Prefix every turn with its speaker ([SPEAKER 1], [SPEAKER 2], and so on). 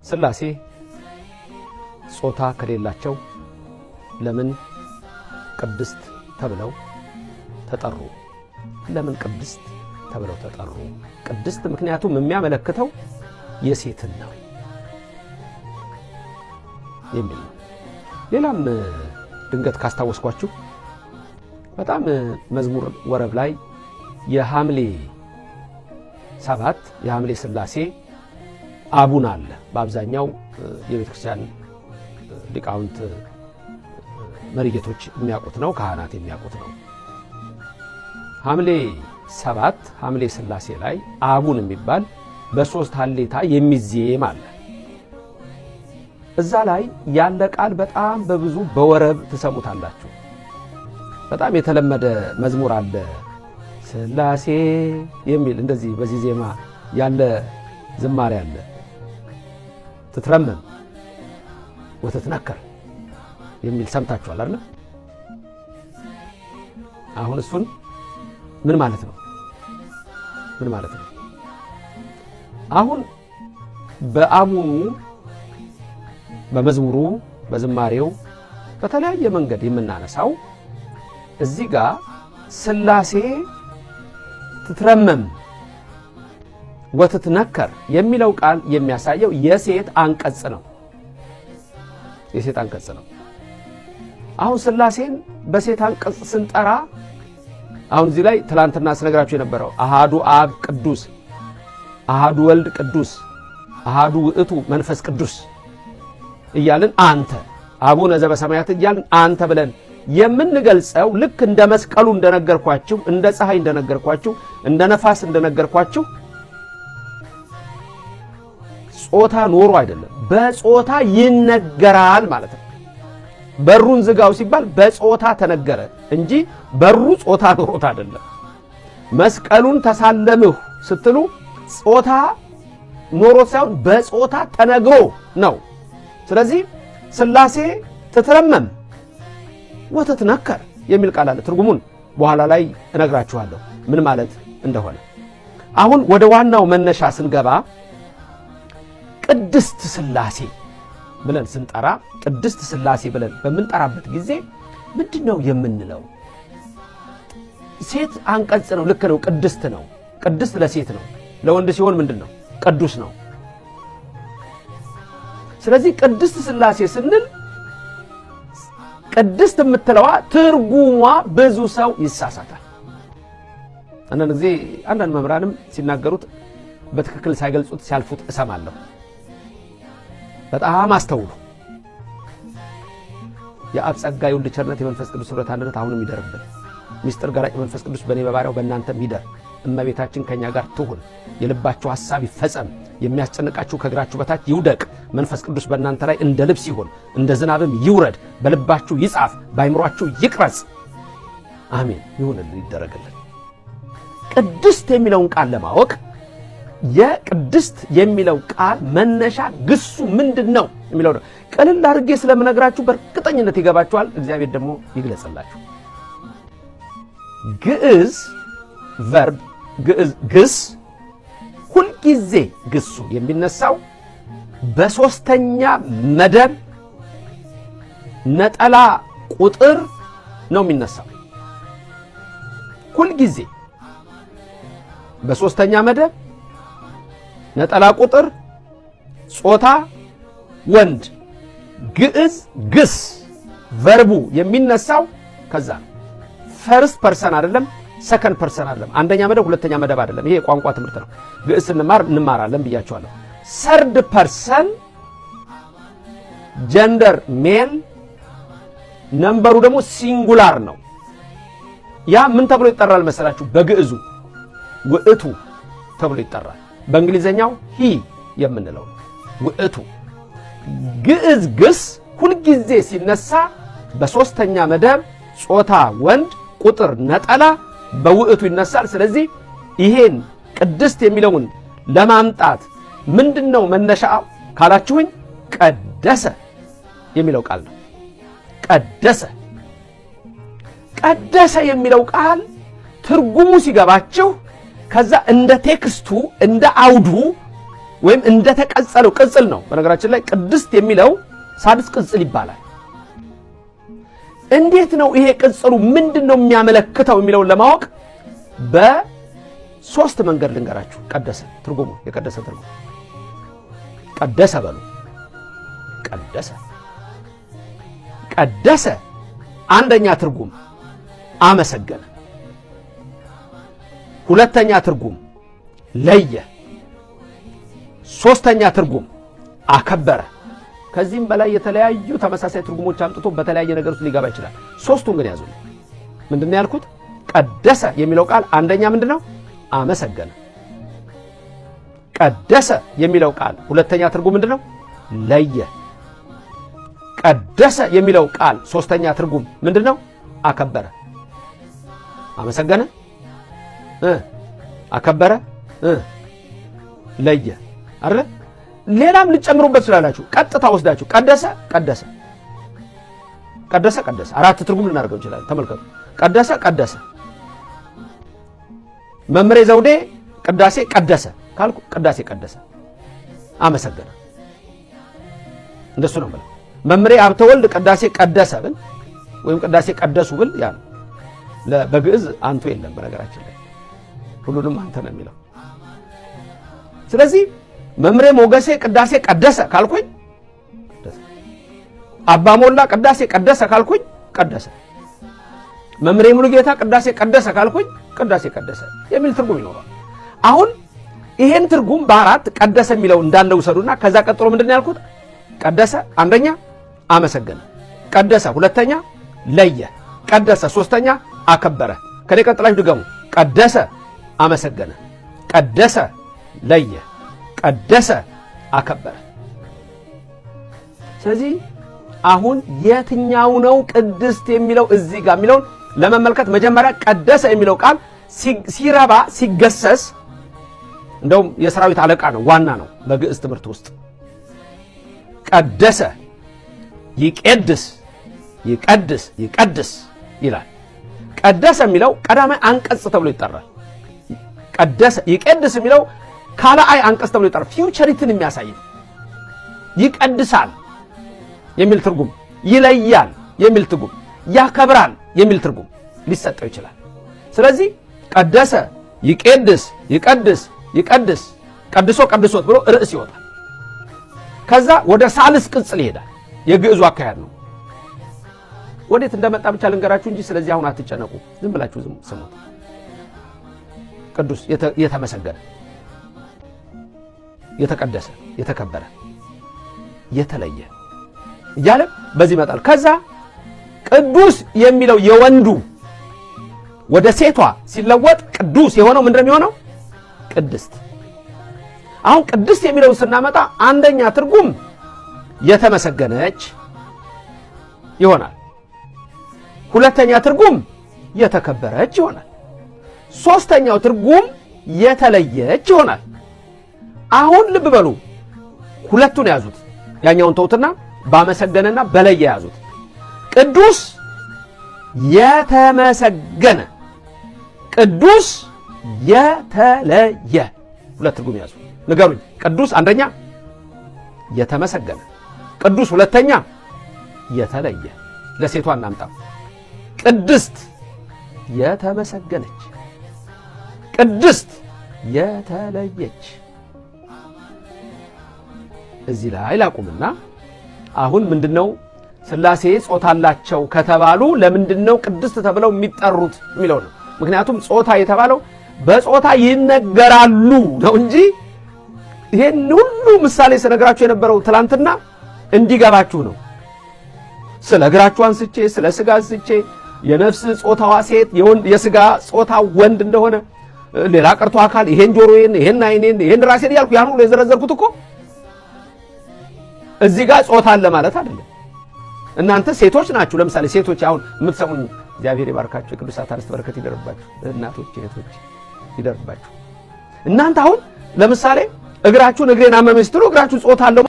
[SPEAKER 1] ስላሴ ጾታ ከሌላቸው ለምን ቅድስት ተብለው ተጠሩ? ለምን ቅድስት ተብለው ተጠሩ? ቅድስት ምክንያቱም የሚያመለክተው የሴትን ነው የሚል ነው። ሌላም ድንገት ካስታወስኳችሁ በጣም መዝሙር ወረብ ላይ የሐምሌ 7 የሐምሌ ስላሴ አቡን አለ። በአብዛኛው የቤተክርስቲያን ሊቃውንት መሪጌቶች የሚያውቁት ነው፣ ካህናት የሚያውቁት ነው። ሐምሌ 7 ሐምሌ ስላሴ ላይ አቡን የሚባል በሶስት ሀሌታ የሚዜም አለ። እዛ ላይ ያለ ቃል በጣም በብዙ በወረብ ትሰሙታላችሁ። በጣም የተለመደ መዝሙር አለ ስላሴ የሚል እንደዚህ በዚህ ዜማ ያለ ዝማሬ አለ። ትትረመም ወተትነከር የሚል ሰምታችኋል አይደል? አሁን እሱን ምን ማለት ነው? ምን ማለት ነው? አሁን በአቡኑ በመዝሙሩ በዝማሬው በተለያየ መንገድ የምናነሳው እዚህ ጋር ስላሴ ትትረመም ወትትነከር የሚለው ቃል የሚያሳየው የሴት አንቀጽ ነው። የሴት አንቀጽ ነው። አሁን ስላሴን በሴት አንቀጽ ስንጠራ አሁን እዚህ ላይ ትላንትና ስነግራችሁ የነበረው አሃዱ አብ ቅዱስ፣ አሃዱ ወልድ ቅዱስ፣ አሃዱ ውእቱ መንፈስ ቅዱስ እያልን አንተ አቡነ ዘበሰማያት እያልን አንተ ብለን የምንገልጸው ልክ እንደ መስቀሉ እንደነገርኳችሁ፣ እንደ ፀሐይ እንደነገርኳችሁ፣ እንደ ነፋስ እንደነገርኳችሁ ጾታ ኖሮ አይደለም፣ በጾታ ይነገራል ማለት ነው። በሩን ዝጋው ሲባል በጾታ ተነገረ እንጂ በሩ ጾታ ኖሮት አይደለም። መስቀሉን ተሳለምሁ ስትሉ ጾታ ኖሮት ሳይሆን በጾታ ተነግሮ ነው። ስለዚህ ስላሴ ትትረመም ወትትነከር የሚል ቃል አለ። ትርጉሙን በኋላ ላይ እነግራችኋለሁ ምን ማለት እንደሆነ። አሁን ወደ ዋናው መነሻ ስንገባ ቅድስት ስላሴ ብለን ስንጠራ ቅድስት ስላሴ ብለን በምንጠራበት ጊዜ ምንድነው የምንለው? ሴት አንቀጽ ነው። ልክ ነው። ቅድስት ነው። ቅድስት ለሴት ነው። ለወንድ ሲሆን ምንድነው? ቅዱስ ነው። ስለዚህ ቅድስት ስላሴ ስንል ቅድስት የምትለዋ ትርጉሟ ብዙ ሰው ይሳሳታል። አንዳንድ ጊዜ አንዳንድ መምህራንም ሲናገሩት በትክክል ሳይገልጹት ሲያልፉት እሰማለሁ። በጣም አስተውሉ። የአብ ጸጋ የወልድ ቸርነት የመንፈስ ቅዱስ ኅብረት አንድነት አሁንም ይደርብን። ሚስጥር ገላጭ መንፈስ ቅዱስ በእኔ በባሪያው በእናንተም ይደር። እመቤታችን ከኛ ጋር ትሁን። የልባችሁ ሐሳብ ይፈጸም። የሚያስጨንቃችሁ ከእግራችሁ በታች ይውደቅ። መንፈስ ቅዱስ በእናንተ ላይ እንደ ልብስ ይሁን፣ እንደ ዝናብም ይውረድ። በልባችሁ ይጻፍ፣ በአይምሯችሁ ይቅረጽ። አሜን ይሁንልን፣ ይደረግልን። ቅድስት የሚለውን ቃል ለማወቅ የቅድስት የሚለው ቃል መነሻ ግሱ ምንድነው የሚለው ነው። ቀለል አድርጌ ስለምነግራችሁ በእርግጠኝነት ይገባችኋል። እግዚአብሔር ደግሞ ይግለጽላችሁ። ግዕዝ ቨርብ ግስ ሁልጊዜ ግሱ የሚነሳው በሶስተኛ መደብ ነጠላ ቁጥር ነው የሚነሳው። ሁልጊዜ በሶስተኛ መደብ ነጠላ ቁጥር ጾታ ወንድ ግዕዝ ግስ ቨርቡ የሚነሳው ከዛ ነው። ፈርስት ፐርሰን አይደለም፣ ሰከንድ ፐርሰን አይደለም፣ አንደኛ መደብ ሁለተኛ መደብ አይደለም። ይሄ የቋንቋ ትምህርት ነው። ግዕዝ እንማራለን ብያችኋለሁ። ሰርድ ፐርሰን ጀንደር ሜል፣ ነምበሩ ደግሞ ሲንጉላር ነው። ያ ምን ተብሎ ይጠራል መሰላችሁ? በግዕዙ ውእቱ ተብሎ ይጠራል። በእንግሊዘኛው ሂ የምንለው ውእቱ። ግዕዝ ግስ ሁልጊዜ ሲነሳ በሶስተኛ መደብ ጾታ ወንድ ቁጥር ነጠላ በውእቱ ይነሳል። ስለዚህ ይሄን ቅድስት የሚለውን ለማምጣት ምንድነው መነሻው ካላችሁኝ ቀደሰ የሚለው ቃል ነው። ቀደሰ ቀደሰ የሚለው ቃል ትርጉሙ ሲገባችሁ ከዛ እንደ ቴክስቱ እንደ አውዱ ወይም እንደተቀጸለው ቅጽል ነው። በነገራችን ላይ ቅድስት የሚለው ሳድስ ቅጽል ይባላል። እንዴት ነው ይሄ ቅጽሉ ምንድነው የሚያመለክተው የሚለውን ለማወቅ በሶስት መንገድ ልንገራችሁ። ቀደሰ ትርጉሙ የቀደሰ ትርጉም ቀደሰ በሉ ቀደሰ ቀደሰ አንደኛ ትርጉም አመሰገነ፣ ሁለተኛ ትርጉም ለየ፣ ሶስተኛ ትርጉም አከበረ። ከዚህም በላይ የተለያዩ ተመሳሳይ ትርጉሞች አምጥቶ በተለያየ ነገር ውስጥ ሊገባ ይችላል። ሶስቱን ግን ያዙ። ምንድነው ያልኩት? ቀደሰ የሚለው ቃል አንደኛ ምንድነው? አመሰገነ። ቀደሰ የሚለው ቃል ሁለተኛ ትርጉም ምንድነው? ለየ። ቀደሰ የሚለው ቃል ሶስተኛ ትርጉም ምንድነው? አከበረ። አመሰገነ፣ አከበረ፣ ለየ አይደል? ሌላም ልጨምሩበት ስላላችሁ ቀጥታ ወስዳችሁ ቀደሰ ቀደሰ ቀደሰ ቀደሰ አራት ትርጉም ልናደርገው እንችላለን። ተመልከቱ። ቀደሰ ቀደሰ መምሬ ዘውዴ ቅዳሴ ቀደሰ ካልኩ ቅዳሴ ቀደሰ፣ አመሰገነ። እንደሱ ነው ማለት። መምሬ ሀብተወልድ ቅዳሴ ቀደሰ ብል ወይም ቅዳሴ ቀደሱ ብል ያ ነው። በግዕዝ አንቱ የለም በነገራችን ላይ ሁሉንም አንተ ነው የሚለው። ስለዚህ መምሬ ሞገሴ ቅዳሴ ቀደሰ ካልኩኝ ቀደሰ፣ አባ ሞላ ቅዳሴ ቀደሰ ካልኩኝ ቀደሰ፣ መምሬ ሙሉጌታ ቅዳሴ ቀደሰ ካልኩኝ ቅዳሴ ቀደሰ የሚል ትርጉም ይኖራል። አሁን ይሄን ትርጉም በአራት ቀደሰ የሚለው እንዳለ ውሰዱና ከዛ ቀጥሎ ምንድነው ያልኩት? ቀደሰ አንደኛ አመሰገነ፣ ቀደሰ ሁለተኛ ለየ፣ ቀደሰ ሶስተኛ አከበረ። ከኔ ቀጥላችሁ ድገሙ። ቀደሰ አመሰገነ፣ ቀደሰ ለየ፣ ቀደሰ አከበረ። ስለዚህ አሁን የትኛው ነው ቅድስት የሚለው እዚህ ጋር የሚለውን ለመመልከት መጀመሪያ ቀደሰ የሚለው ቃል ሲረባ ሲገሰስ እንደውም የሰራዊት አለቃ ነው፣ ዋና ነው በግዕዝ ትምህርት ውስጥ። ቀደሰ ይቀድስ ይቀድስ ይቀድስ ይላል። ቀደሰ የሚለው ቀዳማይ አንቀጽ ተብሎ ይጠራል። ቀደሰ ይቀድስ የሚለው ካላአይ አንቀጽ ተብሎ ይጠራል። ፊውቸሪቲን የሚያሳይ ይቀድሳል የሚል ትርጉም፣ ይለያል የሚል ትርጉም፣ ያከብራል የሚል ትርጉም ሊሰጠው ይችላል። ስለዚህ ቀደሰ ይቀድስ ይቀድስ ይቀድስ ቀድሶ ቀድሶት ብሎ ርዕስ ይወጣል። ከዛ ወደ ሳልስ ቅጽል ይሄዳል። የግዕዙ አካሄድ ነው። ወዴት እንደመጣ ብቻ ልንገራችሁ እንጂ ስለዚህ አሁን አትጨነቁ። ዝም ብላችሁ ስሙት። ቅዱስ የተመሰገነ፣ የተቀደሰ፣ የተከበረ፣ የተለየ እያለ በዚህ ይመጣል። ከዛ ቅዱስ የሚለው የወንዱ ወደ ሴቷ ሲለወጥ ቅዱስ የሆነው ምንድነው የሚሆነው? ቅድስት። አሁን ቅድስት የሚለውን ስናመጣ አንደኛ ትርጉም የተመሰገነች ይሆናል። ሁለተኛ ትርጉም የተከበረች ይሆናል። ሶስተኛው ትርጉም የተለየች ይሆናል። አሁን ልብ በሉ፣ ሁለቱን ያዙት። ያኛውን ተውትና ባመሰገነና በለየ ያዙት። ቅዱስ የተመሰገነ፣ ቅዱስ የተለየ፣ ሁለት ትርጉም ያዙ። ንገሩኝ። ቅዱስ አንደኛ የተመሰገነ፣ ቅዱስ ሁለተኛ የተለየ። ለሴቷ እናምጣ። ቅድስት የተመሰገነች፣ ቅድስት የተለየች። እዚህ ላይ ላቁምና አሁን ምንድነው ሥላሴ ጾታ አላቸው ከተባሉ ለምንድነው ቅድስት ተብለው የሚጠሩት የሚለው ነው። ምክንያቱም ጾታ የተባለው በጾታ ይነገራሉ ነው እንጂ ይሄን ሁሉ ምሳሌ ስነግራችሁ የነበረው ትላንትና እንዲገባችሁ ነው። ስለ እግራችሁ አንስቼ ስለ ስጋ አንስቼ የነፍስ ጾታዋ ሴት የስጋ ጾታ ወንድ እንደሆነ ሌላ ቀርቶ አካል ይሄን ጆሮዬን ይሄን አይኔን ይሄን ራሴን ያልኩ ያን ሁሉ የዘረዘርኩት እኮ እዚህ ጋር ጾታ አለ ማለት አይደለም። እናንተ ሴቶች ናችሁ። ለምሳሌ ሴቶች አሁን የምትሰሙኝ እግዚአብሔር ይባርካችሁ፣ የቅዱሳት አንስት በረከት ይደርባችሁ፣ እናቶች እህቶች ይደርባችሁ። እናንተ አሁን ለምሳሌ እግራችሁን እግሬን አመመኝ ስትሉ እግራችሁ ጾታ አለው